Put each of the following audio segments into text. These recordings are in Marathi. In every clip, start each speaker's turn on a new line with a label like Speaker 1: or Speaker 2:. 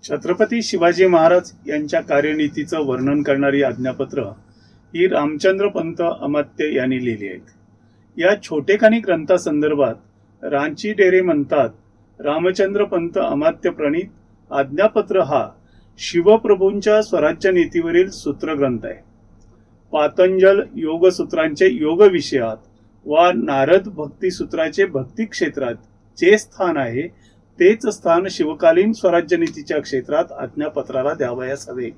Speaker 1: छत्रपती शिवाजी महाराज यांच्या कार्यनीतीचं वर्णन करणारी आज्ञापत्र ही रामचंद्र पंत अमात्य यांनी लिहिली आहेत. या छोटेखानी ग्रंथासंदर्भात रांची डेरे म्हणतात, रामचंद्र पंत अमात्य प्रणीत आज्ञापत्र हा शिवप्रभूंच्या स्वराज्य नीतीवरील सूत्रग्रंथ आहे. पातंजल योगसूत्रांचे योग विषयात वा नारद भक्ती सूत्राचे भक्ती क्षेत्रात जे स्थान आहे तेच स्थान शिवकालीन स्वराज्य नीतीच्या क्षेत्रात आज्ञापत्राला द्यावयास हवे.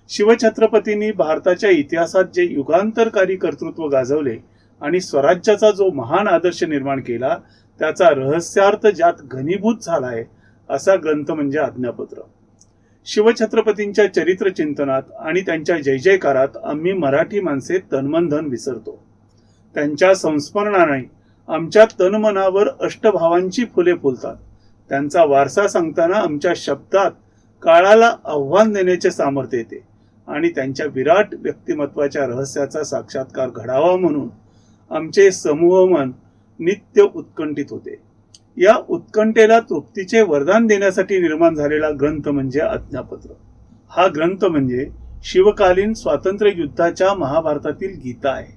Speaker 1: शिवछत्रपतींनी भारताच्या इतिहासात जे युगांतरकारी कर्तृत्व गाजवले आणि स्वराज्याचा जो महान आदर्श निर्माण केला त्याचा रहस्यार्थ ज्यात घनीभूत झालाय असा ग्रंथ म्हणजे आज्ञापत्र. शिवछत्रपतींच्या चरित्र चिंतनात आणि त्यांच्या जय जयकारात आम्ही मराठी माणसे तनमनधन विसरतो. त्यांच्या संस्मरणाने आमच्या तनमनावर अष्टभावांची फुले फुलतात. त्यांचा वारसा सांगताना आमच्या शब्दात काळाला आव्हान देण्याचे सामर्थ्य येते आणि त्यांच्या विराट व्यक्तिमत्वाच्या रहस्याचा साक्षात्कार घडावा म्हणून आमचे समूह मन नित्य उत्कंठित होते. या उत्कंठेला तृप्तीचे वरदान देण्यासाठी निर्माण झालेला ग्रंथ म्हणजे आज्ञापत्र. हा ग्रंथ म्हणजे शिवकालीन स्वातंत्र्य युद्धाच्या महाभारतातील गीता आहे.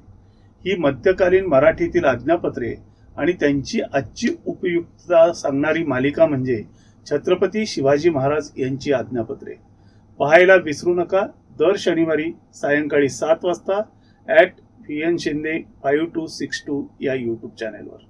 Speaker 1: ही मध्यकालीन मराठीतील आज्ञापत्रे आणि त्यांची आजची उपयुक्तता सांगणारी मालिका म्हणजे छत्रपती शिवाजी महाराज यांची आज्ञापत्रे. पाहायला विसरू नका. दर शनिवारी सायंकाळी 7 वाजता @VN Shinde 5262 या YouTube चॅनेलवर.